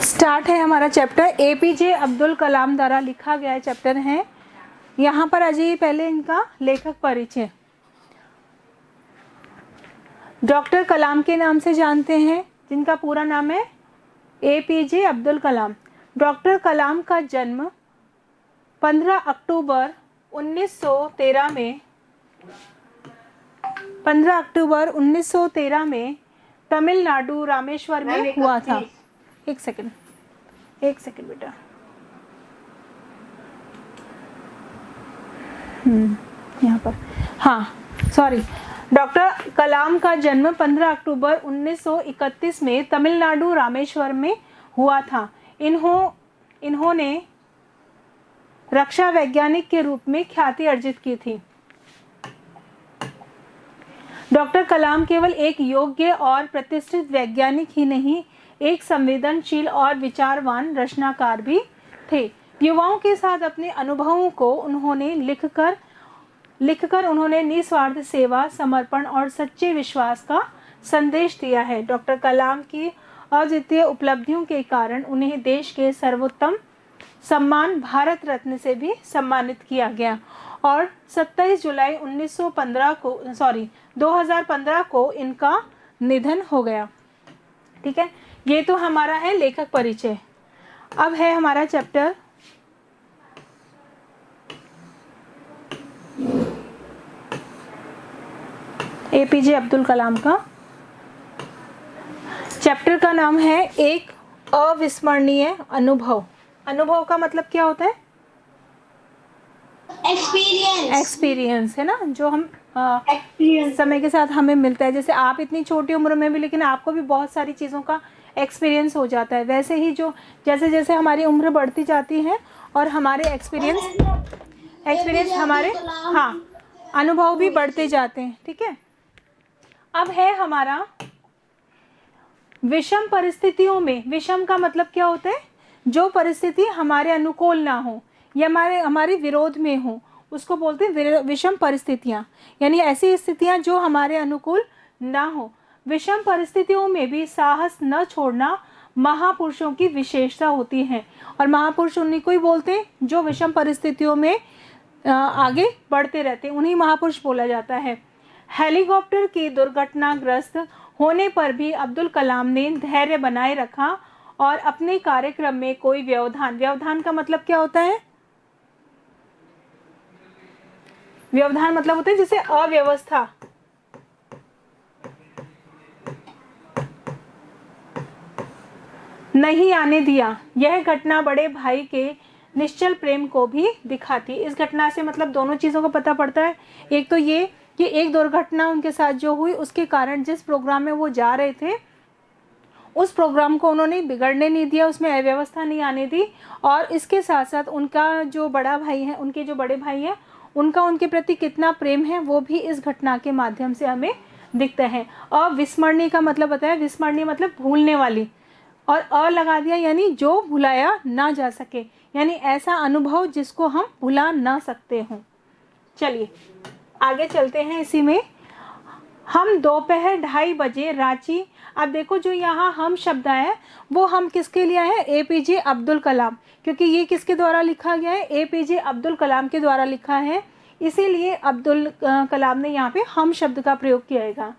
Start है हमारा chapter. APJ Abdul Kalam द्वारा लिखा गया चैप्टर है। यहाँ पर आ जाइए, पहले इनका लेखक परिचय। डॉक्टर कलाम के नाम से जानते हैं, जिनका पूरा नाम है एपीजे अब्दुल कलाम। डॉक्टर कलाम का जन्म 15 अक्टूबर 1913 में तमिलनाडु रामेश्वर में हुआ था। एक सेकंड बेटा। यहाँ पर सॉरी। डॉक्टर कलाम का जन्म 15 अक्टूबर 1931 में तमिलनाडु रामेश्वर में हुआ था। इन्होंने रक्षा वैज्ञानिक के रूप में ख्याति अर्जित की थी। डॉक्टर कलाम केवल एक योग्य और प्रतिष्ठित वैज्ञानिक ही नहीं, एक संवेदनशील और विचारवान रचनाकार भी थे। युवाओं के साथ अपने अनुभवों को उन्होंने लिखकर उन्होंने निस्वार्थ सेवा, समर्पण और सच्चे विश्वास का संदेश दिया है। डॉक्टर कलाम की अद्वितीय उपलब्धियों के कारण उन्हें देश के सर्वोत्तम सम्मान भारत रत्न से भी सम्मानित किया गया और 27 जुलाई 2015 को इनका निधन हो गया। ठीक है, ये तो हमारा है लेखक परिचय। अब है हमारा चैप्टर एपीजे अब्दुल कलाम का। चैप्टर का नाम है एक अविस्मरणीय अनुभव। अनुभव का मतलब क्या होता है? एक्सपीरियंस है ना, जो हम समय के साथ हमें मिलता है। जैसे आप इतनी छोटी उम्र में भी, लेकिन आपको भी बहुत सारी चीज़ों का एक्सपीरियंस हो जाता है। वैसे ही जो जैसे जैसे हमारी उम्र बढ़ती जाती है और हमारे एक्सपीरियंस हमारे अनुभव भी बढ़ते जाते हैं। ठीक है, अब है हमारा विषम परिस्थितियों में। विषम का मतलब क्या होता है? जो परिस्थिति हमारे अनुकूल ना हो या हमारे विरोध में हो, उसको बोलते हैं विषम परिस्थितियाँ। यानी ऐसी स्थितियाँ जो हमारे अनुकूल ना हो। विषम परिस्थितियों में भी साहस न छोड़ना महापुरुषों की विशेषता होती है। और महापुरुष उन्हीं को ही बोलते हैं जो विषम परिस्थितियों में आगे बढ़ते रहते हैं, उन्हीं महापुरुष बोला जाता है। हेलीकॉप्टर की दुर्घटनाग्रस्त होने पर भी अब्दुल कलाम ने धैर्य बनाए रखा और अपने कार्यक्रम में कोई व्यवधान का मतलब क्या होता है? व्यवधान मतलब होता है जैसे अव्यवस्था। नहीं आने दिया। यह घटना बड़े भाई के निश्चल प्रेम को भी दिखाती। इस घटना से मतलब दोनों चीज़ों को पता पड़ता है। एक तो ये कि एक दुर्घटना उनके साथ जो हुई, उसके कारण जिस प्रोग्राम में वो जा रहे थे उस प्रोग्राम को उन्होंने बिगड़ने नहीं दिया, उसमें अव्यवस्था नहीं आने दी। और इसके साथ साथ उनका जो बड़ा भाई है, उनके जो बड़े भाई हैं, उनका उनके प्रति कितना प्रेम है वो भी इस घटना के माध्यम से हमें दिखता है। अविस्मरणीय का मतलब बताया, विस्मरणीय मतलब भूलने वाली, और लगा दिया यानी जो भुलाया ना जा सके, यानी ऐसा अनुभव जिसको हम भुला ना सकते हों। चलिए आगे चलते हैं। इसी में हम दोपहर 2:30 बजे रांची। अब देखो जो यहाँ हम शब्द आया है वो हम किसके लिए आए हैं? एपीजे अब्दुल कलाम, क्योंकि ये किसके द्वारा लिखा गया है? एपीजे अब्दुल कलाम के द्वारा लिखा है, इसीलिए अब्दुल कलाम ने यहाँ पे हम शब्द का प्रयोग किया।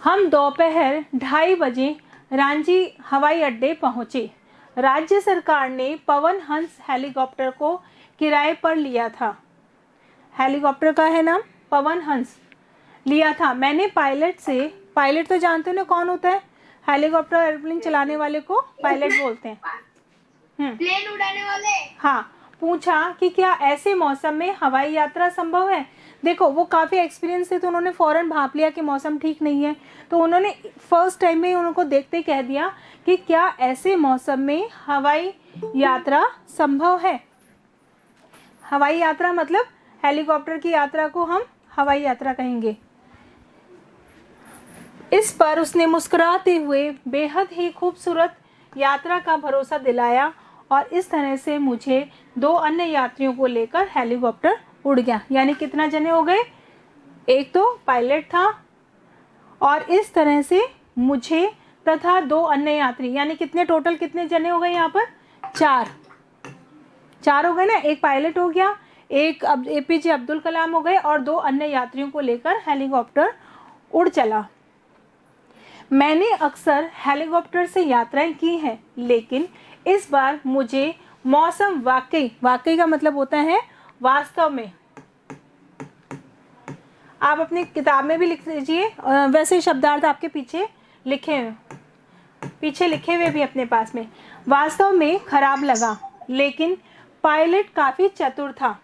हम दोपहर 2:30 बजे रांची हवाई अड्डे पहुँचे। राज्य सरकार ने पवन हंस हेलीकॉप्टर को किराए पर लिया था। हेलीकॉप्टर का है नाम पवन हंस लिया था। मैंने पायलट तो जानते हो ना कौन होता है? हेलीकॉप्टर एयरप्लेन चलाने वाले को पायलट बोलते हैं, प्लेन उड़ाने वाले। पूछा कि क्या ऐसे मौसम में हवाई यात्रा संभव है। देखो वो काफ़ी एक्सपीरियंस थे, तो उन्होंने फ़ौरन भाप लिया कि मौसम ठीक नहीं है, तो उन्होंने फर्स्ट टाइम में उनको देखते कह दिया कि क्या ऐसे मौसम में हवाई यात्रा संभव है। हवाई यात्रा मतलब हेलीकॉप्टर की यात्रा को हम हवाई यात्रा कहेंगे। इस पर उसने मुस्कुराते हुए बेहद ही खूबसूरत यात्रा का भरोसा दिलाया और इस तरह से मुझे 2 अन्य यात्रियों को लेकर हेलीकॉप्टर उड़ गया। यानी कितना जने हो गए? एक तो पायलट था और इस तरह से मुझे तथा 2 अन्य यात्री, यानी कितने टोटल कितने जने हो गए यहाँ पर? 4 हो गए ना। एक पायलट हो गया, एक एपीजे अब्दुल कलाम हो गए और 2 अन्य यात्रियों को लेकर हेलीकॉप्टर उड़ चला। मैंने अक्सर हेलीकॉप्टर से यात्राएं की हैं, लेकिन इस बार मुझे मौसम वाकई का मतलब होता है वास्तव में। आप अपनी किताब में भी लिख लीजिए, वैसे शब्दार्थ आपके पीछे लिखे हुए भी अपने पास में। वास्तव में खराब लगा, लेकिन पायलट काफ़ी चतुर था।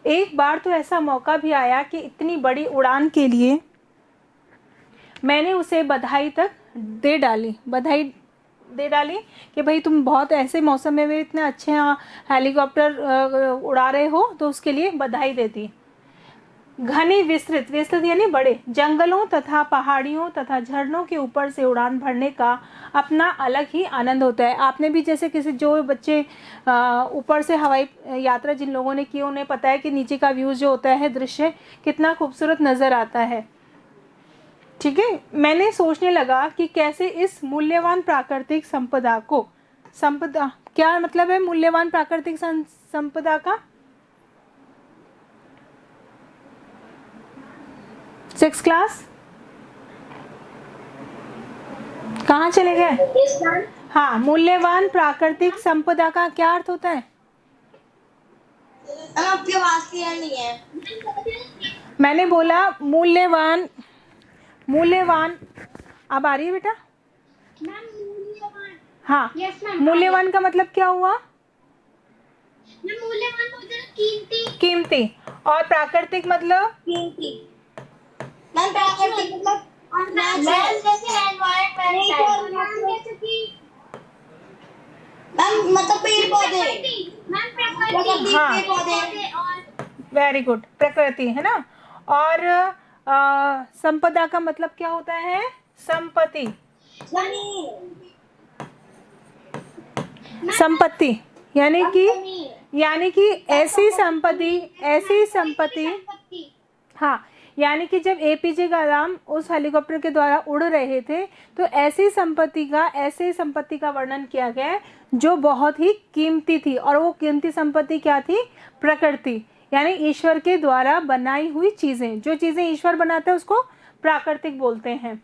एक बार तो ऐसा मौका भी आया कि इतनी बड़ी उड़ान के लिए मैंने उसे बधाई दे डाली कि भाई तुम बहुत ऐसे मौसम में भी इतने अच्छे हेलीकॉप्टर उड़ा रहे हो, तो उसके लिए बधाई देती। घने विस्तृत यानी बड़े जंगलों तथा पहाड़ियों तथा झरनों के ऊपर से उड़ान भरने का अपना अलग ही आनंद होता है। आपने भी जैसे किसी जो बच्चे ऊपर से हवाई यात्रा जिन लोगों ने की, उन्हें पता है कि नीचे का व्यू जो होता है, दृश्य कितना खूबसूरत नज़र आता है। ठीक है, मैंने सोचने लगा कि कैसे इस मूल्यवान प्राकृतिक संपदा क्या मतलब है मूल्यवान प्राकृतिक संपदा का? 6th क्लास कहाँ चले गए? हाँ, मूल्यवान प्राकृतिक संपदा का क्या अर्थ होता है? आपकी आवाज क्लियर नहीं है। मैंने बोला मूल्यवान अब आ रही है बेटा? मूल्यवान, हाँ, yes, ma'am. मूल्यवान का मतलब क्या हुआ? मूल्यवान होता है कीमती। और प्राकृतिक मतलब? कीमती। मैम प्राकृतिक मतलब मतलब पेड़ पौधे। हाँ, वेरी गुड, प्रकृति है ना। और संपदा का मतलब क्या होता है? संपत्ति। संपत्ति यानी कि ऐसी संपत्ति। हाँ, यानी कि जब एपीजे कलाम उस हेलीकॉप्टर के द्वारा उड़ रहे थे, तो ऐसी संपत्ति का वर्णन किया गया है जो बहुत ही कीमती थी। और वो कीमती संपत्ति क्या थी? प्रकृति, यानी ईश्वर के द्वारा बनाई हुई चीज़ें। जो चीज़ें ईश्वर बनाता है उसको प्राकृतिक बोलते हैं।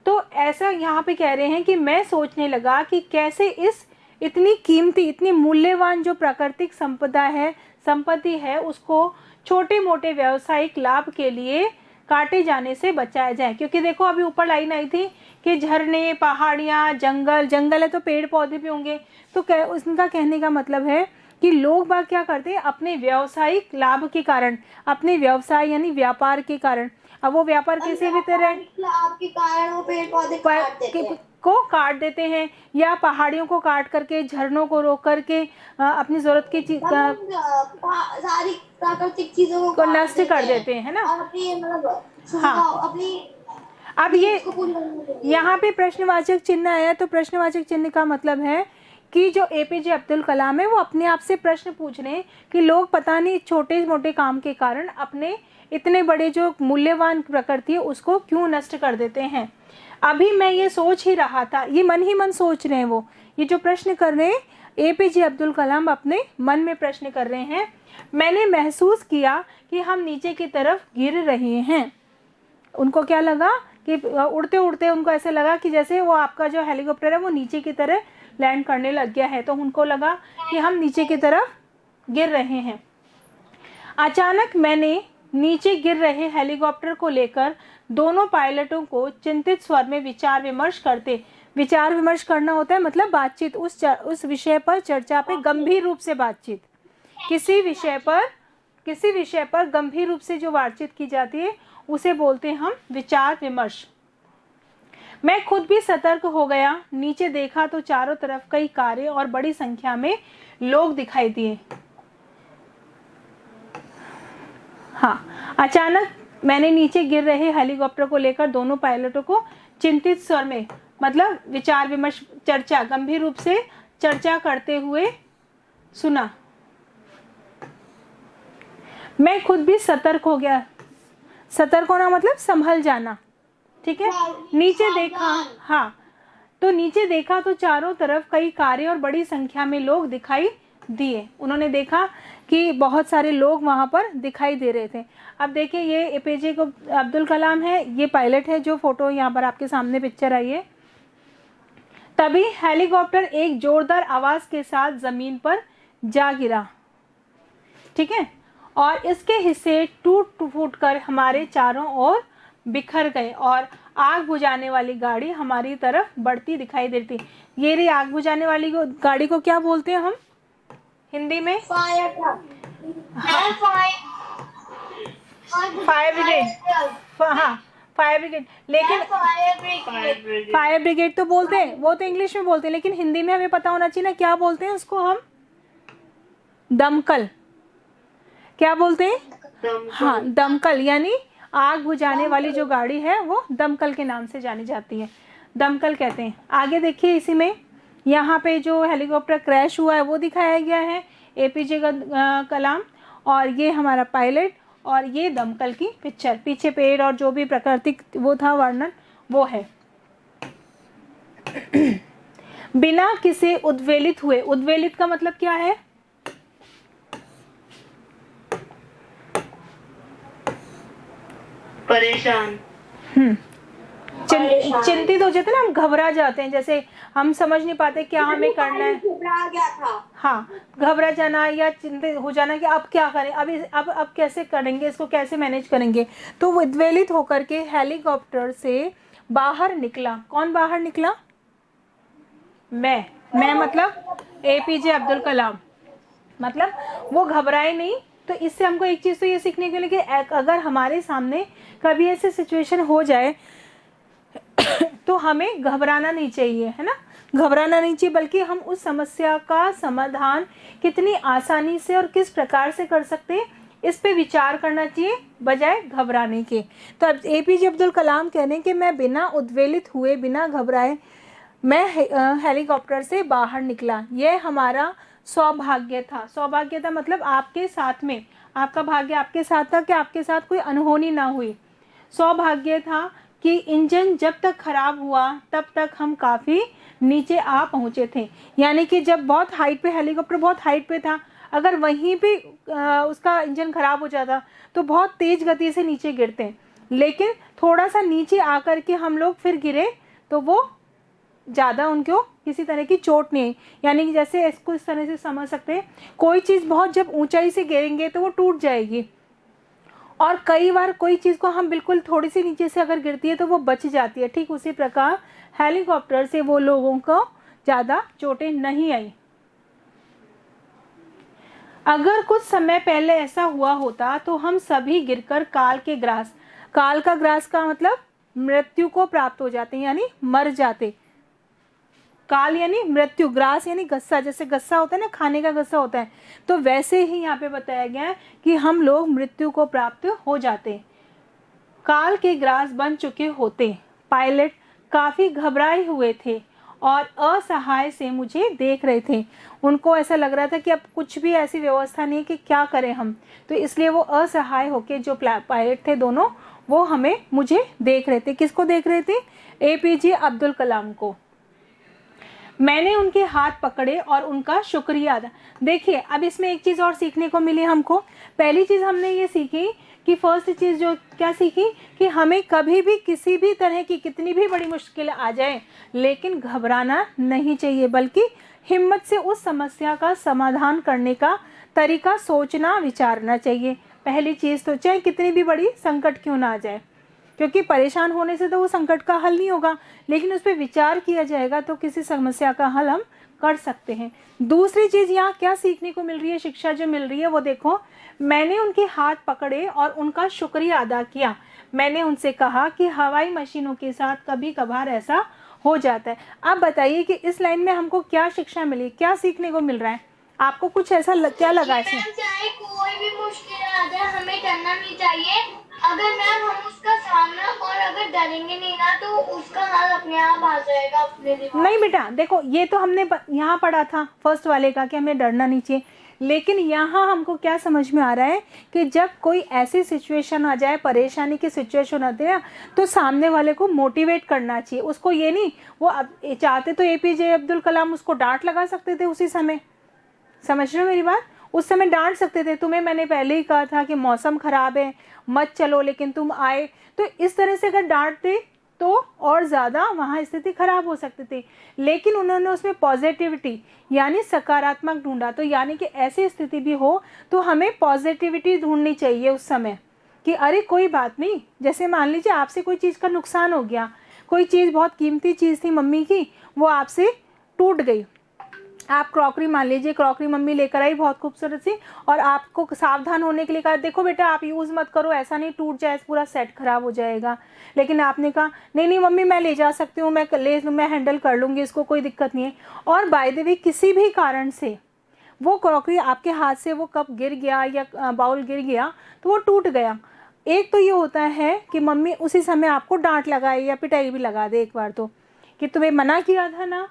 तो ऐसा यहाँ पे कह रहे हैं कि मैं सोचने लगा कि कैसे इस इतनी कीमती, इतनी मूल्यवान जो प्राकृतिक संपत्ति है, उसको छोटे मोटे व्यावसायिक लाभ के लिए काटे जाने से बचाया जाए। क्योंकि देखो अभी ऊपर लाइन आई थी कि झरने, पहाड़ियाँ, जंगल है तो पेड़ पौधे भी होंगे। तो उसका कहने का मतलब है कि लोग बाग क्या करते हैं, अपने व्यावसायिक लाभ के कारण, अपने व्यवसाय यानी व्यापार के कारण, अब वो व्यापार किसी भी तरह आपके कारण वो पेड़ पौधे काट देते हैं, या पहाड़ियों को काट करके, झरनों को रोक करके अपनी जरूरत की चीज सारी प्राकृतिक चीजों को नष्ट कर देते हैं, है ना। हाँ, अब ये यहाँ पे प्रश्नवाचक चिन्ह आया, तो प्रश्नवाचक चिन्ह का मतलब है कि जो एपीजे अब्दुल कलाम है वो अपने आप से प्रश्न पूछ रहे हैं कि लोग पता नहीं छोटे मोटे काम के कारण अपने इतने बड़े जो मूल्यवान प्रकृति है उसको क्यों नष्ट कर देते हैं। अभी मैं ये सोच ही रहा था, ये मन ही मन सोच रहे हैं वो, ये जो प्रश्न कर रहे हैं एपीजे अब्दुल कलाम अपने मन में प्रश्न कर रहे हैं। मैंने महसूस किया कि हम नीचे की तरफ गिर रहे हैं। उनको क्या लगा कि उड़ते उड़ते उनको ऐसे लगा कि जैसे वो आपका जो हेलीकॉप्टर है वो नीचे की तरह लैंड करने लग गया है, तो उनको लगा कि हम नीचे की तरफ गिर रहे हैं। अचानक मैंने नीचे गिर रहे हेलीकॉप्टर को लेकर दोनों पायलटों को चिंतित स्वर में विचार विमर्श करना होता है मतलब बातचीत, उस विषय पर चर्चा पे गंभीर रूप से बातचीत। किसी विषय पर गंभीर रूप से जो बातचीत की जाती है उसे बोलते हैं हम विचार विमर्श। मैं खुद भी सतर्क हो गया। नीचे देखा तो चारों तरफ कई कारें और बड़ी संख्या में लोग दिखाई दिए। हाँ, अचानक मैंने नीचे गिर रहे हेलीकॉप्टर को लेकर दोनों पायलटों को चिंतित स्वर में मतलब विचार विमर्श गंभीर रूप से चर्चा करते हुए सुना। मैं खुद भी सतर्क हो गया। सतर्क होना मतलब संभल जाना, ठीक है। नीचे देखा, हाँ, तो नीचे देखा तो चारों तरफ कई कारें और बड़ी संख्या में लोग दिखाई दिए। उन्होंने देखा कि बहुत सारे लोग वहाँ पर दिखाई दे रहे थे। अब देखिए ये एपीजे अब्दुल कलाम है, ये पायलट है जो फोटो यहाँ पर आपके सामने पिक्चर आई है। तभी हेलीकॉप्टर एक जोरदार आवाज के साथ जमीन पर जा गिरा, ठीक है, और इसके हिस्से टूट फूट कर हमारे चारों ओर बिखर गए और आग बुझाने वाली गाड़ी हमारी तरफ बढ़ती दिखाई देती। ये रही आग बुझाने वाली गाड़ी को क्या बोलते हैं हम हिंदी में? Fire truck. Fire brigade. हाँ, फायर ब्रिगेड। लेकिन फायर ब्रिगेड तो बोलते हैं, वो तो इंग्लिश में बोलते हैं, लेकिन हिंदी में हमें पता होना चाहिए ना क्या बोलते हैं उसको हम? दमकल। क्या बोलते हैं? हाँ, दमकल, यानी आग बुझाने वाली जो गाड़ी है वो दमकल के नाम से जानी जाती है, दमकल कहते हैं। आगे देखिए इसी में यहाँ पे जो हेलीकॉप्टर क्रैश हुआ है वो दिखाया गया है, एपीजे कलाम, और ये हमारा पायलट, और ये दमकल की पिक्चर, पीछे पेड़ और जो भी प्राकृतिक वो था वर्णन वो है। बिना किसी उद्वेलित हुए, उद्वेलित का मतलब क्या है? परेशान। चिंतित हो जाते हैं ना, हम घबरा जाते हैं, जैसे हम समझ नहीं पाते क्या हमें करना है। घबरा गया था। हाँ, घबरा जाना या चिंतित हो जाना कि अब क्या करें, अब कैसे करेंगे, इसको कैसे मैनेज करेंगे। तो उद्वेलित होकर के हेलीकॉप्टर से बाहर निकला। कौन बाहर निकला? मैं मतलब एपीजे अब्दुल कलाम। मतलब वो घबराए नहीं। तो इससे हमको एक चीज़ तो ये सीखने के लिए कि अगर हमारे सामने कभी ऐसी सिचुएशन हो जाए तो हमें घबराना नहीं चाहिए, है ना, घबराना नहीं चाहिए, बल्कि हम उस समस्या का समाधान कितनी आसानी से और किस प्रकार से कर सकते हैं इस पे विचार करना चाहिए बजाय घबराने के। तो अब एपीजे अब्दुल कलाम कह रहे हैं कि मैं बिना उद्वेलित हुए, बिना घबराए मैं हेलीकॉप्टर से बाहर निकला। यह हमारा सौभाग्य था। सौभाग्य था मतलब आपके साथ में, आपका भाग्य आपके साथ था कि आपके साथ कोई अनहोनी ना हुई। सौभाग्य था कि इंजन जब तक खराब हुआ तब तक हम काफ़ी नीचे आ पहुँचे थे। यानी कि जब बहुत हाइट पे, हेलीकॉप्टर बहुत हाइट पे था, अगर वहीं पे उसका इंजन खराब हो जाता तो बहुत तेज़ गति से नीचे गिरते हैं, लेकिन थोड़ा सा नीचे आकर के हम लोग फिर गिरे तो वो ज़्यादा उनको किसी तरह की चोट नहीं आई। यानी कि जैसे इसको इस तरह से समझ सकते हैं, कोई चीज़ बहुत जब ऊंचाई से गिरेंगे तो वो टूट जाएगी, और कई बार कोई चीज़ को हम बिल्कुल थोड़ी सी नीचे से अगर गिरती है तो वो बच जाती है। ठीक उसी प्रकार हेलीकॉप्टर से वो लोगों को ज़्यादा चोटें नहीं आई। अगर कुछ समय पहले ऐसा हुआ होता तो हम सभी गिरकर काल के ग्रास, काल का ग्रास का मतलब मृत्यु को प्राप्त हो जाते, यानी मर जाते। काल यानी मृत्यु, ग्रास यानी गस्सा, जैसे गस्सा होता है ना, खाने का गस्सा होता है, तो वैसे ही यहाँ पे बताया गया है कि हम लोग मृत्यु को प्राप्त हो जाते, काल के ग्रास बन चुके होते। पायलट काफ़ी घबराए हुए थे और असहाय से मुझे देख रहे थे। उनको ऐसा लग रहा था कि अब कुछ भी ऐसी व्यवस्था नहीं कि क्या करें हम, तो इसलिए वो असहाय होके जो पायलट थे दोनों, वो मुझे देख रहे थे। किसको देख रहे थे? एपीजे अब्दुल कलाम को। मैंने उनके हाथ पकड़े और उनका शुक्रिया अदा। देखिए अब इसमें एक चीज़ और सीखने को मिली हमको। पहली चीज़ हमने ये सीखी कि फर्स्ट चीज़ जो क्या सीखी कि हमें कभी भी किसी भी तरह की कितनी भी बड़ी मुश्किल आ जाए लेकिन घबराना नहीं चाहिए, बल्कि हिम्मत से उस समस्या का समाधान करने का तरीका सोचना विचारना चाहिए। पहली चीज़ तो चाहे कितनी भी बड़ी संकट क्यों ना आ जाए, क्योंकि परेशान होने से तो वो संकट का हल नहीं होगा, लेकिन उस पर विचार किया जाएगा तो किसी समस्या का हल हम कर सकते हैं। दूसरी चीज़ यहाँ क्या सीखने को मिल रही है, शिक्षा जो मिल रही है वो देखो, मैंने उनके हाथ पकड़े और उनका शुक्रिया अदा किया। मैंने उनसे कहा कि हवाई मशीनों के साथ कभी कभार ऐसा हो जाता है। आप बताइए कि इस लाइन में हमको क्या शिक्षा मिली, क्या सीखने को मिल रहा है आपको? कुछ ऐसा क्या लगा इसमें? चाहे कोई भी मुश्किल आ जाए हमें डरना नहीं चाहिए। अगर मैम हम उसका सामना और अगर डरेंगे नहीं ना तो उसका हल अपने आप आ जाएगा अपने दिमाग। नहीं बेटा देखो, ये तो हमने यहाँ पढ़ा था फर्स्ट वाले का कि हमें डरना नहीं चाहिए, लेकिन यहाँ हमको क्या समझ में आ रहा है कि जब कोई ऐसी सिचुएशन आ जाए, परेशानी की सिचुएशन आती है, तो सामने वाले को मोटिवेट करना चाहिए। उसको ये नहीं, वो चाहते तो एपीजे अब्दुल कलाम उसको डांट लगा सकते थे उसी समय, समझ रहे हो मेरी बात, उस समय डांट सकते थे, तुम्हें मैंने पहले ही कहा था कि मौसम ख़राब है मत चलो, लेकिन तुम आए। तो इस तरह से अगर डांटते तो और ज़्यादा वहाँ स्थिति खराब हो सकती थी, लेकिन उन्होंने उसमें पॉजिटिविटी यानी सकारात्मक ढूंढा। तो यानी कि ऐसी स्थिति भी हो तो हमें पॉजिटिविटी ढूंढनी चाहिए उस समय कि अरे कोई बात नहीं, जैसे मान लीजिए आपसे कोई चीज़ का नुकसान हो गया, कोई चीज़ बहुत कीमती चीज़ थी मम्मी की, वो आपसे टूट गई। आप क्रॉकरी, मान लीजिए क्रॉकरी मम्मी लेकर आई बहुत खूबसूरत सी, और आपको सावधान होने के लिए कहा देखो बेटा आप यूज़ मत करो, ऐसा नहीं टूट जाए, पूरा सेट खराब हो जाएगा। लेकिन आपने कहा नहीं नहीं मम्मी मैं ले जा सकती हूँ, मैं हैंडल कर लूँगी इसको, कोई दिक्कत नहीं है। और बाय द वे किसी भी कारण से वो क्रॉकरी आपके हाथ से, वो कप गिर गया या बाउल गिर गया तो वो टूट गया। एक तो ये होता है कि मम्मी उसी समय आपको डांट लगाए या पिटाई भी लगा दे एक बार, तो कि तुम्हें मना किया था ना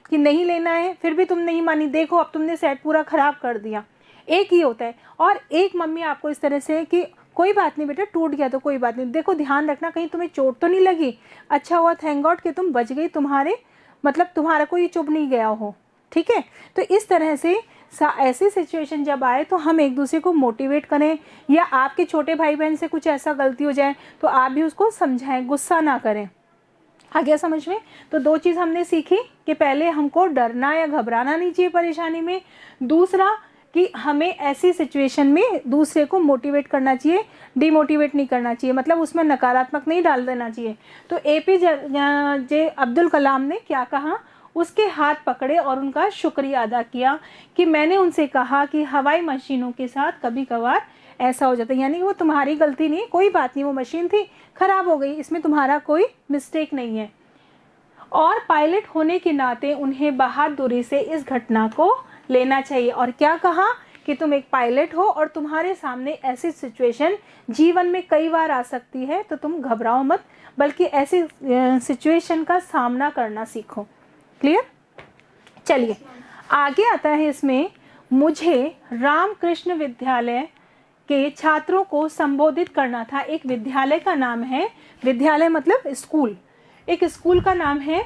कि नहीं लेना है, फिर भी तुम नहीं मानी, देखो अब तुमने सेट पूरा ख़राब कर दिया। एक ही होता है। और एक मम्मी आपको इस तरह से कि कोई बात नहीं बेटा टूट गया तो कोई बात नहीं, देखो ध्यान रखना कहीं तुम्हें चोट तो नहीं लगी, अच्छा हुआ थैंक गॉड कि तुम बच गई, तुम्हारे मतलब तुम्हारा कोई चुभ नहीं गया हो, ठीक है। तो इस तरह से ऐसी सिचुएशन जब आए तो हम एक दूसरे को मोटिवेट करें, या आपके छोटे भाई बहन से कुछ ऐसा गलती हो जाए तो आप भी उसको समझाएं, गुस्सा ना करें। आ गया समझ में। तो दो चीज़ हमने सीखी कि पहले हमको डरना या घबराना नहीं चाहिए परेशानी में, दूसरा कि हमें ऐसी सिचुएशन में दूसरे को मोटिवेट करना चाहिए, डिमोटिवेट नहीं करना चाहिए, मतलब उसमें नकारात्मक नहीं डाल देना चाहिए। तो एपीजे अब्दुल कलाम ने क्या कहा, उसके हाथ पकड़े और उनका शुक्रिया अदा किया कि मैंने उनसे कहा कि हवाई मशीनों के साथ कभी कभार ऐसा हो जाता है, यानी वो तुम्हारी गलती नहीं, कोई बात नहीं, वो मशीन थी ख़राब हो गई, इसमें तुम्हारा कोई मिस्टेक नहीं है। और पायलट होने के नाते उन्हें बहादुरी से इस घटना को लेना चाहिए। और क्या कहा कि तुम एक पायलट हो और तुम्हारे सामने ऐसी सिचुएशन जीवन में कई बार आ सकती है, तो तुम घबराओ मत, बल्कि ऐसी सिचुएशन का सामना करना सीखो। क्लियर। चलिए आगे आता है इसमें, मुझे रामकृष्ण विद्यालय के छात्रों को संबोधित करना था। एक विद्यालय का नाम है, विद्यालय मतलब स्कूल, एक स्कूल का नाम है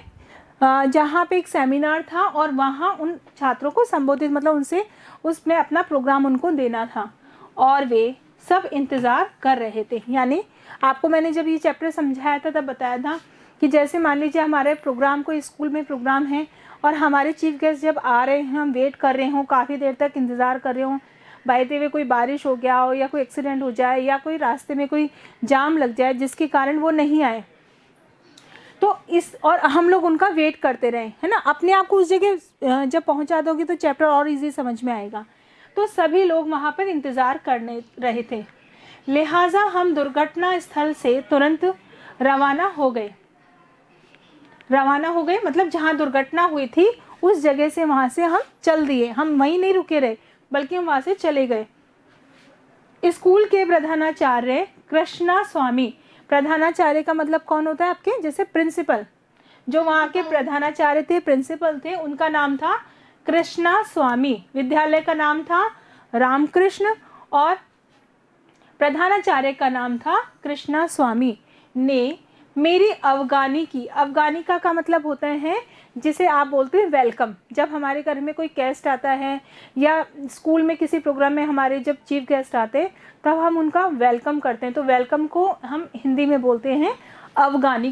जहाँ पे एक सेमिनार था और वहाँ उन छात्रों को संबोधित मतलब उनसे उसमें अपना प्रोग्राम उनको देना था, और वे सब इंतज़ार कर रहे थे। यानी आपको मैंने जब ये चैप्टर समझाया था तब बताया था कि जैसे मान लीजिए हमारे प्रोग्राम, कोई स्कूल में प्रोग्राम है और हमारे चीफ गेस्ट जब आ रहे हैं, हम वेट कर रहे हों, काफ़ी देर तक इंतज़ार कर रहे हों, बाय द वे कोई बारिश हो गया हो या कोई एक्सीडेंट हो जाए या कोई रास्ते में कोई जाम लग जाए जिसके कारण वो नहीं आए, तो इस और हम लोग उनका वेट करते रहे, है ना, अपने आप को उस जगह जब पहुंचा दोगे तो चैप्टर और इजी समझ में आएगा। तो सभी लोग वहाँ पर इंतज़ार करने रहे थे, लिहाजा हम दुर्घटना स्थल से तुरंत रवाना हो गए। रवाना हो गए मतलब जहाँ दुर्घटना हुई थी उस जगह से वहाँ से हम चल दिए, हम वहीं नहीं रुके रहे बल्कि हम वहाँ से चले गए। स्कूल के प्रधानाचार्य कृष्णा स्वामी, प्रधानाचार्य का मतलब कौन होता है आपके, जैसे प्रिंसिपल, जो वहाँ के प्रधानाचार्य थे, प्रिंसिपल थे, उनका नाम था कृष्णा स्वामी। विद्यालय का नाम था रामकृष्ण और प्रधानाचार्य का नाम था कृष्णा स्वामी ने मेरी अफगानिका का मतलब होता है जिसे आप बोलते हैं वेलकम। जब हमारे घर में कोई गेस्ट आता है या स्कूल में किसी प्रोग्राम में हमारे जब चीफ गेस्ट आते हैं तब हम उनका वेलकम करते हैं, तो वेलकम को हम हिंदी में बोलते हैं अफगानी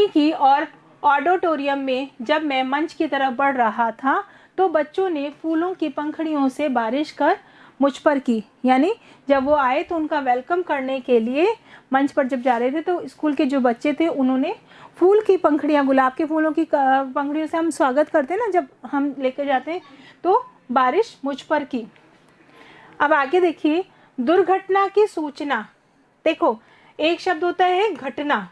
की। और ऑडिटोरियम में जब मैं मंच की तरफ बढ़ रहा था तो बच्चों ने फूलों की पंखुड़ियों से बारिश कर मुझ पर की। यानी जब वो आए तो उनका वेलकम करने के लिए मंच पर जब जा रहे थे तो स्कूल के जो बच्चे थे उन्होंने फूल की पंखुड़ियाँ, गुलाब के फूलों की पंखुड़ियों से हम स्वागत करते हैं ना जब हम लेकर जाते हैं, तो बारिश मुझ पर की। अब आगे देखिए, दुर्घटना की सूचना। देखो एक शब्द होता है घटना,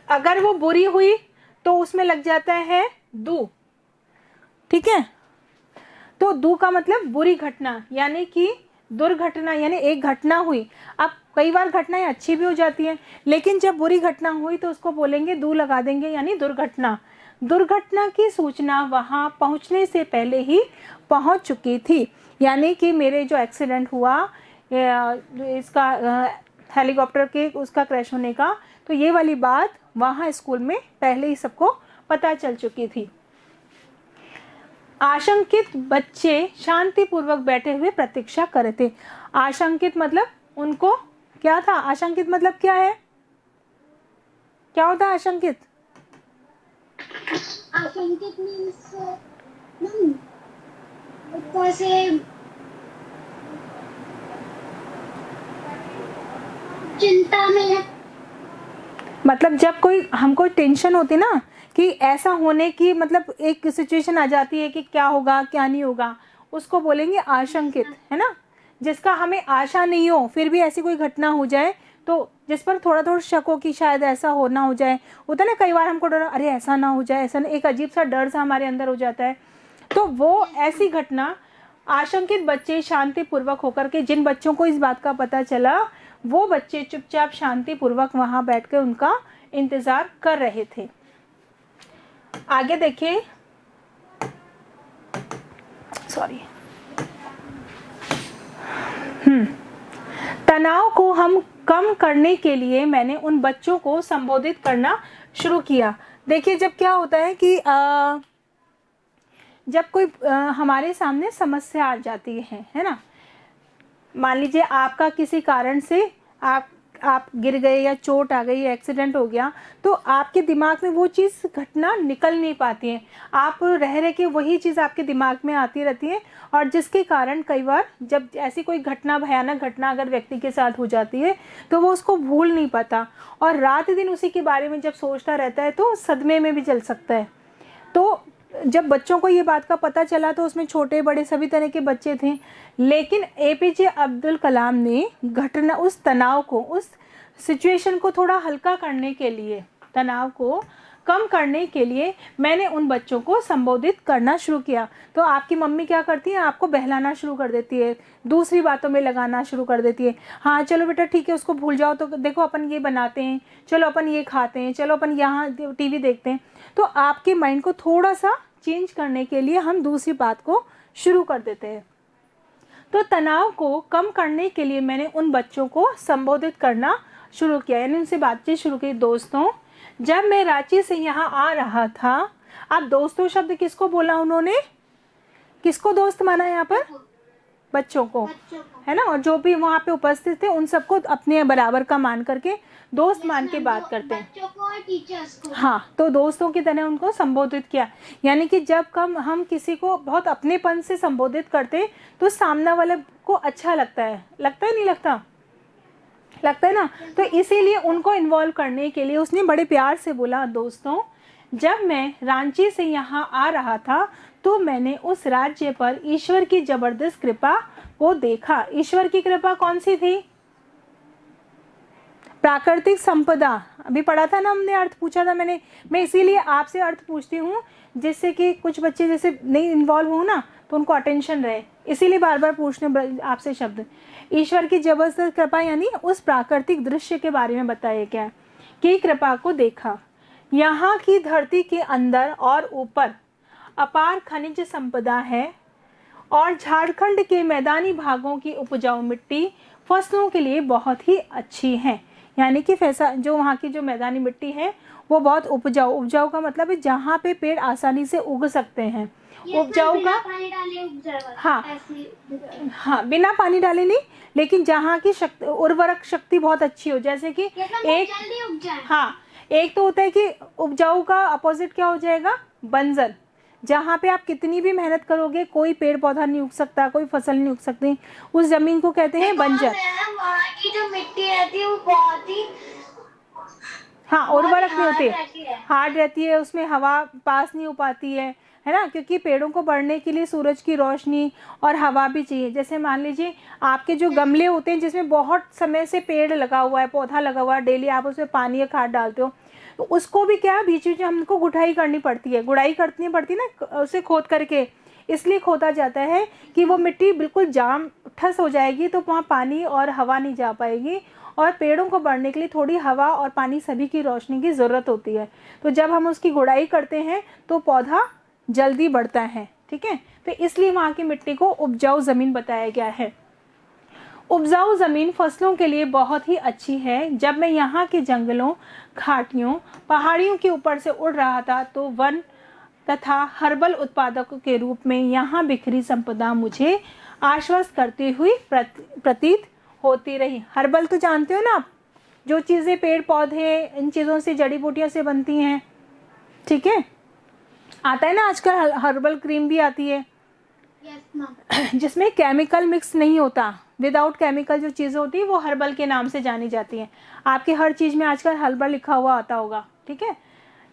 अगर वो बुरी हुई तो उसमें लग जाता है दू, ठीक है। तो दू का मतलब बुरी घटना, यानी कि दुर्घटना, यानी एक घटना हुई। अब कई बार घटनाएं अच्छी भी हो जाती हैं, लेकिन जब बुरी घटना हुई तो उसको बोलेंगे दू लगा देंगे, यानी दुर्घटना। दुर्घटना की सूचना वहां पहुंचने से पहले ही पहुंच चुकी थी। यानी कि मेरे जो एक्सीडेंट हुआ इसका हेलीकॉप्टर के उसका क्रैश होने का, तो ये वाली बात वहाँ स्कूल में पहले ही सबको पता चल चुकी थी। आशंकित बच्चे शांतिपूर्वक बैठे हुए प्रतीक्षा कर रहे थे। आशंकित मतलब उनको क्या था? आशंकित मतलब क्या है? क्या होता है आशंकित? आशंकित मीन्स कैसे चिंता में, मतलब जब कोई हमको टेंशन होती ना कि ऐसा होने की, मतलब एक सिचुएशन आ जाती है कि क्या होगा क्या नहीं होगा, उसको बोलेंगे आशंकित, है ना। जिसका हमें आशा नहीं हो फिर भी ऐसी कोई घटना हो जाए तो जिस पर थोड़ा थोड़ा शक हो कि शायद ऐसा होना हो जाए, होता है ना कई बार हमको डर, अरे ऐसा ना हो जाए, ऐसा ना, एक अजीब सा डर सा हमारे अंदर हो जाता है। तो वो ऐसी घटना आशंकित बच्चे शांतिपूर्वक होकर के, जिन बच्चों को इस बात का पता चला वो बच्चे चुपचाप शांतिपूर्वक वहां बैठकर उनका इंतजार कर रहे थे। आगे देखिए, सॉरी, तनाव को हम कम करने के लिए मैंने उन बच्चों को संबोधित करना शुरू किया। देखिए जब क्या होता है कि जब कोई हमारे सामने समस्या आ जाती है ना, मान लीजिए आपका किसी कारण से आप गिर गए या चोट आ गई, एक्सीडेंट हो गया, तो आपके दिमाग में वो चीज़ घटना निकल नहीं पाती है, आप रह के वही चीज़ आपके दिमाग में आती रहती है, और जिसके कारण कई बार जब ऐसी कोई घटना, भयानक घटना अगर व्यक्ति के साथ हो जाती है तो वो उसको भूल नहीं पाता और रात दिन उसी के बारे में जब सोचता रहता है तो सदमे में भी चल सकता है। तो जब बच्चों को ये बात का पता चला तो उसमें छोटे बड़े सभी तरह के बच्चे थे, लेकिन एपीजे अब्दुल कलाम ने घटना, उस तनाव को, उस सिचुएशन को थोड़ा हल्का करने के लिए, तनाव को कम करने के लिए मैंने उन बच्चों को संबोधित करना शुरू किया। तो आपकी मम्मी क्या करती है, आपको बहलाना शुरू कर देती है, दूसरी बातों में लगाना शुरू कर देती है। हाँ चलो बेटा ठीक है, उसको भूल जाओ, तो देखो अपन ये बनाते हैं, चलो अपन ये खाते हैं, चलो अपन यहाँ टीवी देखते हैं। तो आपके माइंड को थोड़ा सा चेंज करने के लिए हम दूसरी बात को शुरू कर देते हैं। तो तनाव को कम करने के लिए मैंने उन बच्चों को संबोधित करना शुरू किया, यानी उनसे बातचीत शुरू की। दोस्तों, जब मैं रांची से यहाँ आ रहा था, अब दोस्तों शब्द किसको बोला उन्होंने, किसको दोस्त माना यहाँ पर? बच्चों को, है ना। और जो भी वहाँ पे उपस्थित थे उन सबको अपने बराबर का मान करके दोस्त मान के बात करते हैं, बच्चों को और टीचर्स को। हाँ, तो दोस्तों की तरह उनको संबोधित किया। यानी कि जब हम किसी को बहुत अपनेपन से संबोधित करते तो सामने वाले को अच्छा लगता है नहीं लगता? लगता है ना। तो इसीलिए उनको इन्वॉल्व करने के लिए उसने बड़े प्यार से बोला, दोस्तों जब मैं रांची से यहाँ आ रहा था तो मैंने उस राज्य पर ईश्वर की जबरदस्त कृपा को देखा। ईश्वर की कृपा कौन सी थी? प्राकृतिक संपदा, अभी पढ़ा था ना हमने, अर्थ पूछा था मैंने, मैं इसीलिए आपसे अर्थ पूछती हूँ जिससे कि कुछ बच्चे जैसे नहीं इन्वॉल्व हो ना तो उनको अटेंशन रहे, इसीलिए बार बार पूछने आपसे शब्द। ईश्वर की जबरदस्त कृपा यानी उस प्राकृतिक दृश्य के बारे में बताया गया कि कृपा को देखा। यहाँ की धरती के अंदर और ऊपर अपार खनिज संपदा है और झारखंड के मैदानी भागों की उपजाऊ मिट्टी फसलों के लिए बहुत ही अच्छी है। यानी कि जो वहाँ की जो मैदानी मिट्टी है वो बहुत उपजाऊ का मतलब है जहाँ पे पेड़ आसानी से उग सकते हैं। उपजाऊ का हाँ बिना पानी डाले नहीं, लेकिन जहाँ की उर्वरक शक्ति बहुत अच्छी हो, जैसे कि एक तो होता है कि उपजाऊ का अपोजिट क्या हो जाएगा, बंजर, जहाँ पे आप कितनी भी मेहनत करोगे कोई पेड़ पौधा नहीं उग सकता, कोई फसल नहीं उग सकती, उस जमीन को कहते हैं बंजर। वहाँ की जो मिट्टी रहती है वो बहुत ही हाँ उर्वरक नहीं होती, हार्ड रहती है, उसमें हवा पास नहीं हो पाती है ना, क्योंकि पेड़ों को बढ़ने के लिए सूरज की रोशनी और हवा भी चाहिए। जैसे मान लीजिए आपके जो गमले होते हैं जिसमें बहुत समय से पेड़ लगा हुआ है, पौधा लगा हुआ है, डेली आप उसमें पानी या खाद डालते हो, तो उसको भी क्या बीच बीच में हमको गुड़ाई करनी पड़ती है, गुड़ाई करनी पड़ती है ना, उसे खोद करके, इसलिए खोदा जाता है कि वो मिट्टी बिल्कुल जाम ठस हो जाएगी तो वहाँ पानी और हवा नहीं जा पाएगी, और पेड़ों को बढ़ने के लिए थोड़ी हवा और पानी सभी की रोशनी की ज़रूरत होती है। तो जब हम उसकी गुड़ाई करते हैं तो पौधा जल्दी बढ़ता है, ठीक है। तो इसलिए वहाँ की मिट्टी को उपजाऊ ज़मीन बताया गया है। उपजाऊ ज़मीन फसलों के लिए बहुत ही अच्छी है। जब मैं यहाँ के जंगलों, घाटियों, पहाड़ियों के ऊपर से उड़ रहा था तो वन तथा हर्बल उत्पादकों के रूप में यहाँ बिखरी संपदा मुझे आश्वस्त करती हुई प्रतीत होती रही। हर्बल तो जानते हो ना आप, जो चीज़ें पेड़ पौधे इन चीज़ों से, जड़ी बूटियों से बनती हैं, ठीक है। आता है ना आजकल हर्बल क्रीम भी आती है जिसमें केमिकल मिक्स नहीं होता, विदाउट केमिकल जो चीज़ें होती है वो हर्बल के नाम से जानी जाती हैं। आपके हर चीज़ में आजकल हर्बल लिखा हुआ आता होगा, ठीक है।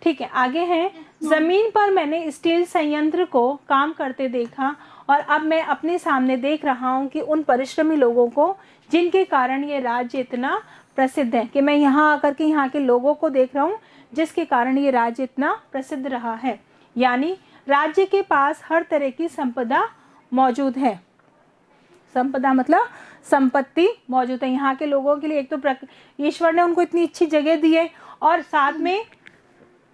ठीक है, आगे है, ज़मीन पर मैंने स्टील संयंत्र को काम करते देखा और अब मैं अपने सामने देख रहा हूँ कि उन परिश्रमी लोगों को जिनके कारण ये राज्य इतना प्रसिद्ध है, कि मैं यहाँ आकर के यहाँ के लोगों को देख रहा हूँ जिसके कारण ये राज्य इतना प्रसिद्ध रहा है। यानी राज्य के पास हर तरह की संपदा मौजूद है। संपदा मतलब संपत्ति मौजूद है यहाँ के लोगों के लिए। एक तो ईश्वर ने उनको इतनी अच्छी जगह दी है और साथ में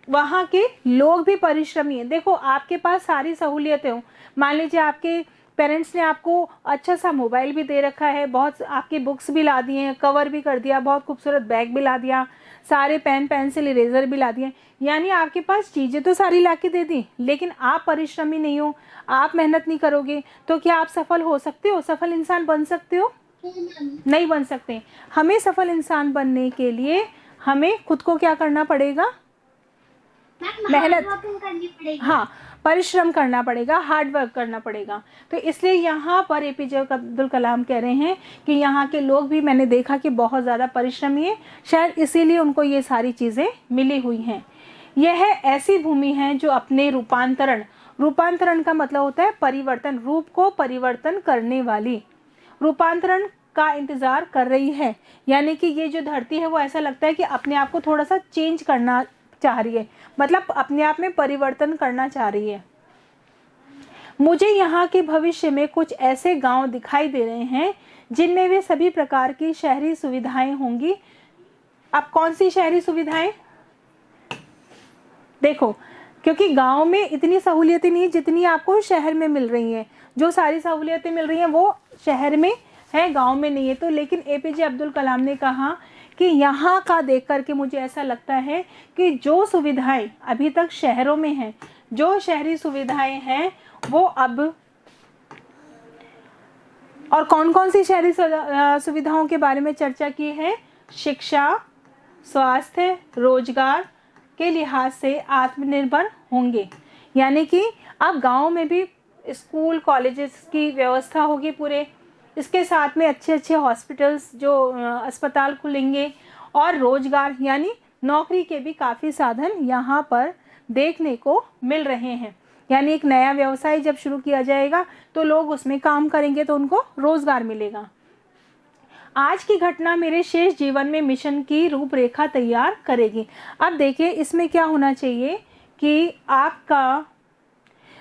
वहाँ के लोग भी परिश्रमी हैं। देखो आपके पास सारी सहूलियतें हो, मान लीजिए आपके पेरेंट्स ने आपको अच्छा सा मोबाइल भी दे रखा है, बहुत आपकी बुक्स भी ला दिए हैं, कवर भी कर दिया, बहुत खूबसूरत बैग भी ला दिया, सारे पेन पेंसिल इरेज़र भी ला दिए, यानी आपके पास चीज़ें तो सारी ला के दे दी, लेकिन आप परिश्रमी नहीं हो, आप मेहनत नहीं करोगे तो क्या आप सफल हो सकते हो? सफल इंसान बन सकते हो? नहीं बन सकते। हमें सफल इंसान बनने के लिए हमें खुद को क्या करना पड़ेगा? मेहनत करनी पड़ेगी। हाँ, परिश्रम करना पड़ेगा, हार्ड वर्क करना पड़ेगा। तो इसलिए यहाँ पर एपीजे अब्दुल कलाम कह रहे हैं कि यहाँ के लोग भी मैंने देखा कि बहुत ज़्यादा परिश्रमी है, शायद इसीलिए उनको ये सारी चीज़ें मिली हुई हैं। यह ऐसी भूमि है जो अपने रूपांतरण का मतलब होता है परिवर्तन, रूप को परिवर्तन करने वाली, रूपांतरण का इंतज़ार कर रही है। यानी कि ये जो धरती है वो ऐसा लगता है कि अपने आप को थोड़ा सा चेंज करना चाह रही है, मतलब अपने आप में परिवर्तन करना चाह रही है। मुझे यहाँ के भविष्य में कुछ ऐसे गांव दिखाई दे रहे हैं जिनमें वे सभी प्रकार की शहरी सुविधाएं होंगी। अब कौन सी शहरी सुविधाएं? देखो, क्योंकि गांव में इतनी सहूलियतें नहीं जितनी आपको शहर में मिल रही हैं। जो सारी सहूलियतें मिल रही हैं वो शहर में है, गांव में नहीं है। तो लेकिन एपीजे अब्दुल कलाम ने कहा कि यहाँ का देख करके मुझे ऐसा लगता है कि जो सुविधाएं अभी तक शहरों में हैं, जो शहरी सुविधाएं हैं वो अब, और कौन कौन सी शहरी सुविधाओं के बारे में चर्चा की है? शिक्षा, स्वास्थ्य, रोजगार के लिहाज से आत्मनिर्भर होंगे। यानी कि अब गाँव में भी स्कूल कॉलेजेस की व्यवस्था होगी पूरे, इसके साथ में अच्छे अच्छे हॉस्पिटल्स, जो अस्पताल खुलेंगे, और रोजगार यानी नौकरी के भी काफ़ी साधन यहाँ पर देखने को मिल रहे हैं। यानी एक नया व्यवसाय जब शुरू किया जाएगा तो लोग उसमें काम करेंगे तो उनको रोजगार मिलेगा। आज की घटना मेरे शेष जीवन में मिशन की रूपरेखा तैयार करेगी। अब देखिए इसमें क्या होना चाहिए कि आपका,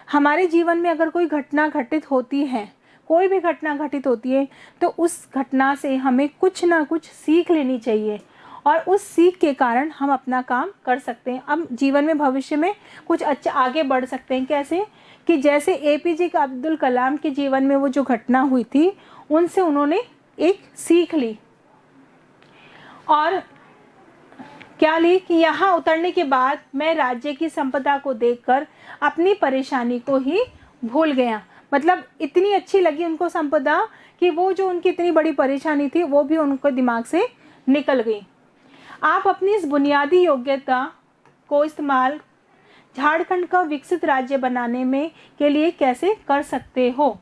हमारे जीवन में अगर कोई घटना घटित होती है, कोई भी घटना घटित होती है तो उस घटना से हमें कुछ ना कुछ सीख लेनी चाहिए और उस सीख के कारण हम अपना काम कर सकते हैं। अब जीवन में भविष्य में कुछ अच्छा आगे बढ़ सकते हैं। कैसे? कि जैसे एपीजे अब्दुल कलाम के जीवन में वो जो घटना हुई थी उनसे उन्होंने एक सीख ली, और क्या ली कि यहाँ उतरने के बाद मैं राज्य की संपदा को देखकर अपनी परेशानी को ही भूल गया। मतलब इतनी अच्छी लगी उनको संपदा कि वो जो उनकी इतनी बड़ी परेशानी थी वो भी उनको दिमाग से निकल गई। आप अपनी इस बुनियादी योग्यता को इस्तेमाल झारखंड का विकसित राज्य बनाने में के लिए कैसे कर सकते हो?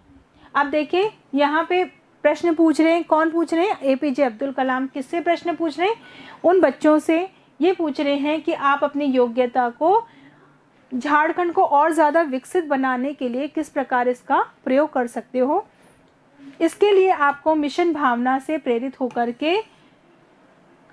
अब देखिए यहाँ पे प्रश्न पूछ रहे हैं, कौन पूछ रहे हैं? एपीजे अब्दुल कलाम। किससे प्रश्न पूछ रहे हैं? उन बच्चों से ये पूछ रहे हैं कि आप अपनी योग्यता को, झारखंड को और ज़्यादा विकसित बनाने के लिए किस प्रकार इसका प्रयोग कर सकते हो। इसके लिए आपको मिशन भावना से प्रेरित होकर के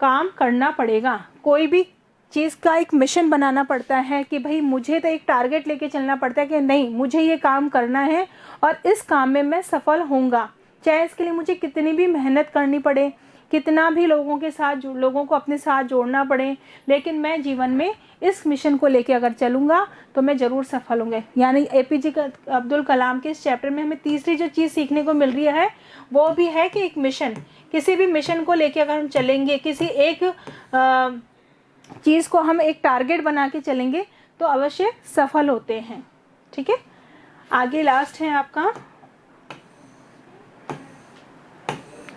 काम करना पड़ेगा। कोई भी चीज़ का एक मिशन बनाना पड़ता है कि भाई मुझे तो एक टारगेट लेके चलना पड़ता है कि नहीं, मुझे ये काम करना है और इस काम में मैं सफल होऊंगा, चाहे इसके लिए मुझे कितनी भी मेहनत करनी पड़े, कितना भी लोगों को अपने साथ जोड़ना पड़े, लेकिन मैं जीवन में इस मिशन को लेके अगर चलूँगा तो मैं ज़रूर सफल होंगे। यानी APJ अब्दुल कलाम के इस चैप्टर में हमें तीसरी जो चीज़ सीखने को मिल रही है वो भी है कि एक मिशन, किसी भी मिशन को लेके अगर हम चलेंगे, किसी एक चीज़ को हम एक टारगेट बना के चलेंगे तो अवश्य सफल होते हैं। ठीक है, आगे लास्ट है आपका,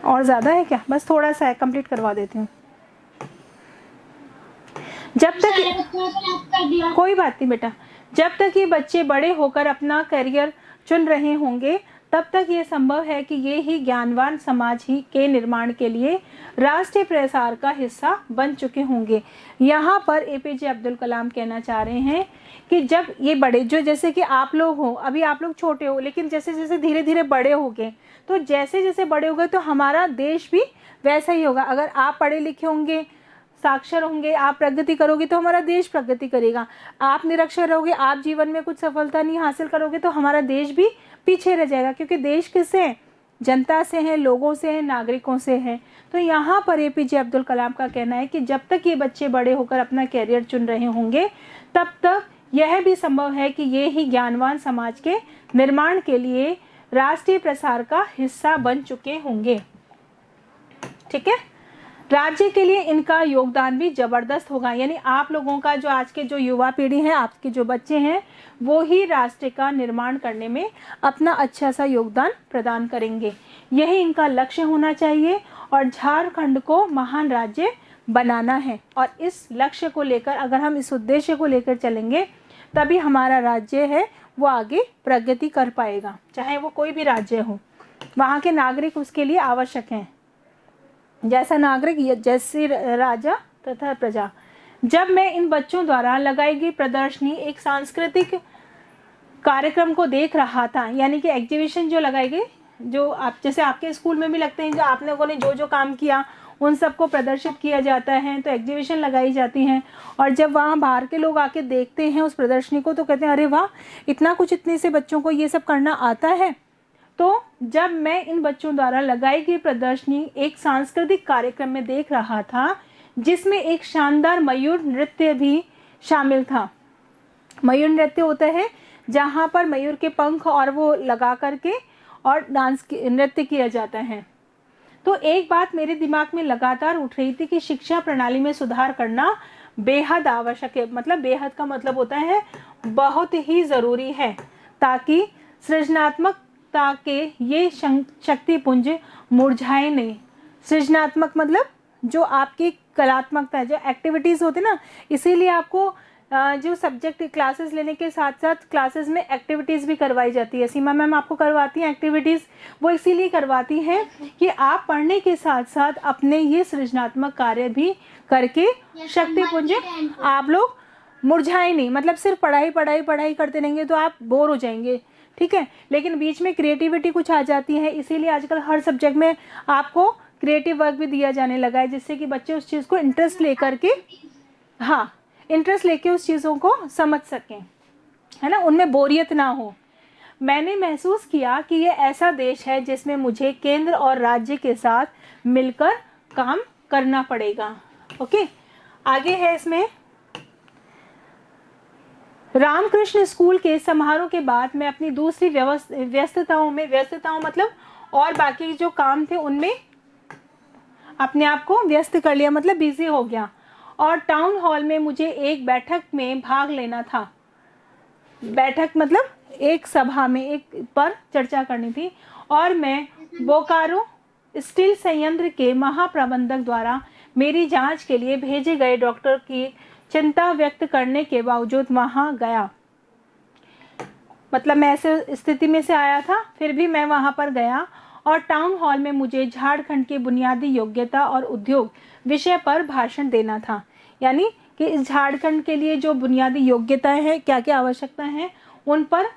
और ज़्यादा है क्या, बस थोड़ा सा है, कंप्लीट करवा देती हूँ। जब तक, कोई बात नहीं बेटा, जब तक ये बच्चे बड़े होकर अपना करियर चुन रहे होंगे तब तक ये संभव है कि ये ही ज्ञानवान समाज ही के निर्माण के लिए राष्ट्रीय प्रसार का हिस्सा बन चुके होंगे। यहाँ पर APJ अब्दुल कलाम कहना चाह रहे हैं कि जब ये बड़े, जो जैसे कि आप लोग हो, अभी आप लोग छोटे हो, लेकिन जैसे जैसे धीरे धीरे बड़े होगे तो जैसे जैसे बड़े होगे तो हमारा देश भी वैसा ही होगा। अगर आप पढ़े लिखे होंगे, साक्षर होंगे, आप प्रगति करोगे तो हमारा देश प्रगति करेगा। आप निरक्षर रहोगे, आप जीवन में कुछ सफलता नहीं हासिल करोगे तो हमारा देश भी पीछे रह जाएगा, क्योंकि देश किससे है, जनता से है, लोगों से है, नागरिकों से है। तो यहाँ पर APJ अब्दुल कलाम का कहना है कि जब तक ये बच्चे बड़े होकर अपना कैरियर चुन रहे होंगे तब तक यह भी संभव है कि ये ही ज्ञानवान समाज के निर्माण के लिए राष्ट्रीय प्रसार का हिस्सा बन चुके होंगे। ठीक है, राज्य के लिए इनका योगदान भी जबरदस्त होगा। यानी आप लोगों का, जो आज के जो युवा पीढ़ी है, आपके जो बच्चे हैं, वो ही राष्ट्र का निर्माण करने में अपना अच्छा सा योगदान प्रदान करेंगे। यही इनका लक्ष्य होना चाहिए और झारखंड को महान राज्य बनाना है। और इस लक्ष्य को लेकर, अगर हम इस उद्देश्य को लेकर चलेंगे तभी हमारा राज्य है वो आगे प्रगति कर पाएगा। चाहे वो कोई भी राज्य हो, वहाँ के नागरिक उसके लिए आवश्यक हैं। जैसा नागरिक जैसे राजा तथा प्रजा। जब मैं इन बच्चों द्वारा लगाई गई प्रदर्शनी, एक सांस्कृतिक कार्यक्रम को देख रहा था, यानी कि एग्जीबिशन जो लगाई गई, जो आप जैसे आपके स्कूल में भी लगते हैं, जो आप लोगों ने जो जो काम किया उन सबको प्रदर्शित किया जाता है, तो एग्जीबिशन लगाई जाती हैं। और जब वहाँ बाहर के लोग आके देखते हैं उस प्रदर्शनी को तो कहते हैं अरे वाह, इतना कुछ इतने से बच्चों को ये सब करना आता है। तो जब मैं इन बच्चों द्वारा लगाई गई प्रदर्शनी एक सांस्कृतिक कार्यक्रम में देख रहा था जिसमें एक शानदार मयूर नृत्य भी शामिल था। मयूर नृत्य होता है जहाँ पर मयूर के पंख और वो लगा करके और नृत्य किया जाता है। तो एक बात मेरे दिमाग में लगातार उठ रही थी कि शिक्षा प्रणाली में सुधार करना बेहद आवश्यक है। मतलब बेहद का मतलब होता है बहुत ही ज़रूरी है, ताकि सृजनात्मकता के ये शक्तिपुंज मुरझाए नहीं। सृजनात्मक मतलब जो आपकी कलात्मकता है, जो एक्टिविटीज़ होती है ना, इसीलिए आपको जो सब्जेक्ट क्लासेस लेने के साथ साथ क्लासेस में एक्टिविटीज़ भी करवाई जाती है। सीमा मैम आपको करवाती हैं एक्टिविटीज़, वो इसीलिए करवाती हैं कि आप पढ़ने के साथ साथ अपने ये सृजनात्मक कार्य भी करके शक्तिपुंज आप लोग मुरझाए नहीं। मतलब सिर्फ पढ़ाई पढ़ाई पढ़ाई करते रहेंगे तो आप बोर हो जाएंगे, ठीक है, लेकिन बीच में क्रिएटिविटी कुछ आ जाती है। इसीलिए आजकल हर सब्जेक्ट में आपको क्रिएटिव वर्क भी दिया जाने लगा है, जिससे कि बच्चे उस चीज़ को इंटरेस्ट लेकर के, हाँ, इंटरेस्ट लेके उस चीज़ों को समझ सकें, है ना, उनमें बोरियत ना हो। मैंने महसूस किया कि ये ऐसा देश है जिसमें मुझे केंद्र और राज्य के साथ मिलकर काम करना पड़ेगा। ओके, आगे है इसमें रामकृष्ण स्कूल के समारोह के बाद मैं अपनी दूसरी व्यस्तताओं मतलब और बाकी जो काम थे उनमें अपने आप को व्यस्त कर लिया, मतलब बिजी हो गया। और टाउन हॉल में मुझे एक बैठक में भाग लेना था। बैठक मतलब एक सभा में एक पर चर्चा करनी थी, और मैं बोकारो स्टील संयंत्र के महाप्रबंधक द्वारा मेरी जांच के लिए भेजे गए डॉक्टर की चिंता व्यक्त करने के बावजूद वहां गया। मतलब मैं ऐसे स्थिति में से आया था, फिर भी मैं वहां पर गया। और टाउन हॉल में मुझे झारखंड की बुनियादी योग्यता और उद्योग विषय पर भाषण देना था। यानी कि इस झारखंड के लिए जो बुनियादी योग्यताएं हैं, क्या क्या आवश्यकता है, उन पर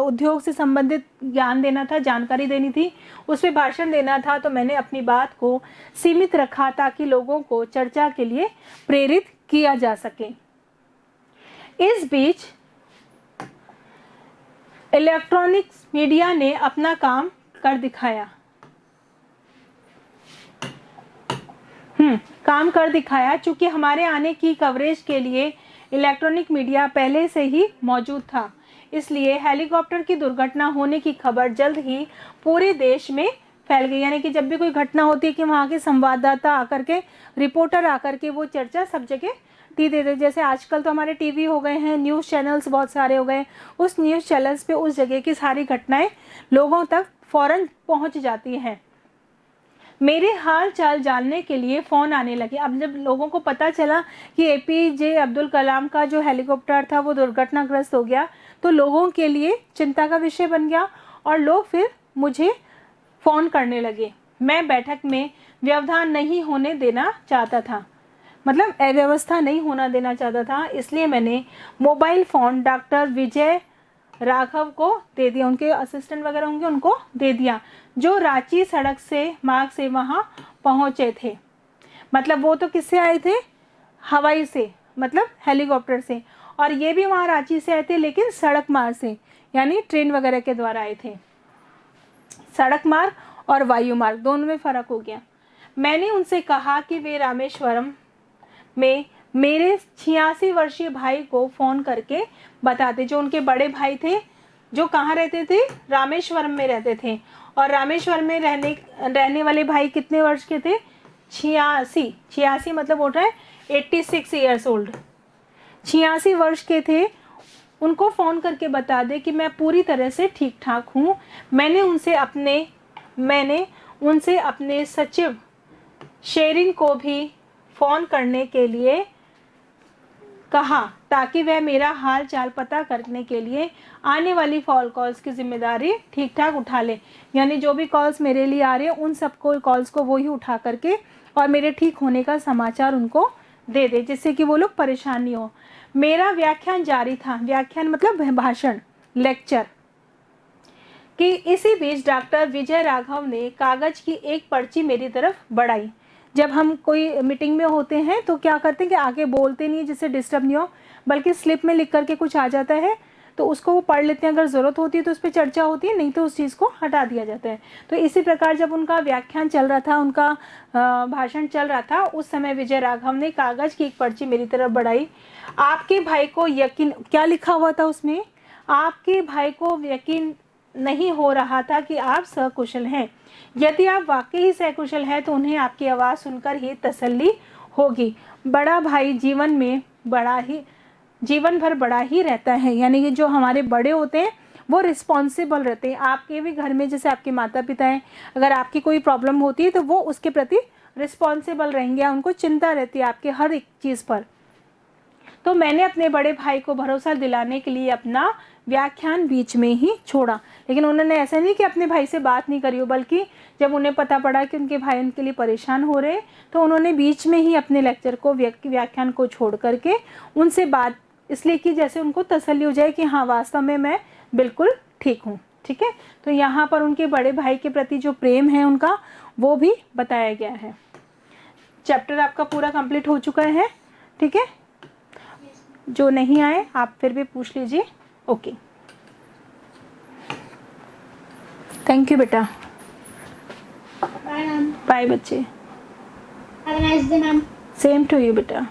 उद्योग से संबंधित ज्ञान देना था, जानकारी देनी थी, उस पर भाषण देना था। तो मैंने अपनी बात को सीमित रखा ताकि लोगों को चर्चा के लिए प्रेरित किया जा सके। इस बीच इलेक्ट्रॉनिक्स मीडिया ने अपना काम कर दिखाया। काम कर दिखाया। चूंकि हमारे आने की कवरेज के लिए इलेक्ट्रॉनिक मीडिया पहले से ही मौजूद था, इसलिए हेलीकॉप्टर की दुर्घटना होने की खबर जल्द ही पूरे देश में फैल गई। यानी कि जब भी कोई घटना होती है कि वहाँ के संवाददाता आकर के, रिपोर्टर आकर के वो चर्चा सब जगह दी देते। जैसे आजकल तो हमारे टीवी हो गए हैं, न्यूज़ चैनल्स बहुत सारे हो गए, उस न्यूज़ चैनल्स पे उस जगह की सारी घटनाएं लोगों तक फ़ौरन पहुंच जाती हैं। मेरे हाल चाल जानने के लिए फ़ोन आने लगे। अब जब लोगों को पता चला कि एपीजे अब्दुल कलाम का जो हेलीकॉप्टर था वो दुर्घटनाग्रस्त हो गया, तो लोगों के लिए चिंता का विषय बन गया और लोग फिर मुझे फ़ोन करने लगे। मैं बैठक में व्यवधान नहीं होने देना चाहता था, मतलब अव्यवस्था नहीं होना देना चाहता था, इसलिए मैंने मोबाइल फ़ोन डॉक्टर विजय राघव को दे दिया, उनके असिस्टेंट वगैरह होंगे उनको दे दिया, जो रांची सड़क से मार्ग से वहाँ पहुँचे थे। मतलब वो तो किससे आए थे? हवाई से, मतलब हेलीकॉप्टर से, और ये भी वहाँ रांची से आए थे लेकिन सड़क मार्ग से, यानी ट्रेन वगैरह के द्वारा आए थे। सड़क मार्ग और वायु मार्ग दोनों में फ़र्क हो गया। मैंने उनसे कहा कि वे रामेश्वरम में मेरे 86 वर्षीय भाई को फ़ोन करके बताते, जो उनके बड़े भाई थे, जो कहाँ रहते थे? रामेश्वरम में रहते थे। और रामेश्वरम में रहने वाले भाई कितने वर्ष के थे? 86 मतलब हो रहा है 86 ईयर्स ओल्ड, 86 वर्ष के थे। उनको फ़ोन करके बता दे कि मैं पूरी तरह से ठीक ठाक हूँ। मैंने उनसे अपने सचिव शेरिन को भी फ़ोन करने के लिए कहा ताकि वह मेरा हाल चाल पता करने के लिए आने वाली फ़ोन कॉल्स की जिम्मेदारी ठीक ठाक उठा ले। यानी जो भी कॉल्स मेरे लिए आ रहे हैं उन सबको कॉल्स को वो ही उठा करके और मेरे ठीक होने का समाचार उनको दे दे, जिससे कि वो लोग परेशान नहीं हो। मेरा व्याख्यान जारी था, व्याख्यान मतलब भाषण, लेक्चर, कि इसी बीच डॉक्टर विजय राघव ने कागज़ की एक पर्ची मेरी तरफ बढ़ाई। जब हम कोई मीटिंग में होते हैं तो क्या करते हैं कि आगे बोलते नहीं जिससे डिस्टर्ब नहीं हो, बल्कि स्लिप में लिख करके कुछ आ जाता है तो उसको वो पढ़ लेते हैं, अगर ज़रूरत होती है तो उस पर चर्चा होती है, नहीं तो उस चीज़ को हटा दिया जाता है। तो इसी प्रकार जब उनका व्याख्यान चल रहा था, उनका भाषण चल रहा था, उस समय विजय राघव ने कागज़ की एक पर्ची मेरी तरफ बढ़ाई। आपके भाई को यकीन, क्या लिखा हुआ था उसमें? आपके भाई को यकीन नहीं हो रहा था कि आप सकुशल हैं। यदि आप वाकई ही सकुशल हैं तो उन्हें आपकी आवाज़ सुनकर ही तसल्ली होगी। बड़ा भाई जीवन भर बड़ा ही रहता है। यानी कि जो हमारे बड़े होते हैं वो रिस्पॉन्सिबल रहते हैं। आपके भी घर में जैसे आपके माता पिता हैं, अगर आपकी कोई प्रॉब्लम होती है तो वो उसके प्रति रिस्पॉन्सिबल रहेंगे, उनको चिंता रहती है आपके हर एक चीज़ पर। तो मैंने अपने बड़े भाई को भरोसा दिलाने के लिए अपना व्याख्यान बीच में ही छोड़ा। लेकिन उन्होंने ऐसा नहीं कि अपने भाई से बात नहीं करी हो, बल्कि जब उन्हें पता पड़ा कि उनके भाई उनके लिए परेशान हो रहे हैं तो उन्होंने बीच में ही अपने लेक्चर को, व्याख्यान को छोड़ करके उनसे बात इसलिए कि जैसे उनको तसल्ली हो जाए कि हाँ वास्तव में मैं बिल्कुल ठीक हूँ। ठीक है, तो यहाँ पर उनके बड़े भाई के प्रति जो प्रेम है उनका, वो भी बताया गया है। चैप्टर आपका पूरा कंप्लीट हो चुका है। ठीक है, जो नहीं आए आप फिर भी पूछ लीजिए। ओके, थैंक यू बेटा। Bye ma'am. बाय बच्चे। Have a nice day ma'am. Same to you बेटा।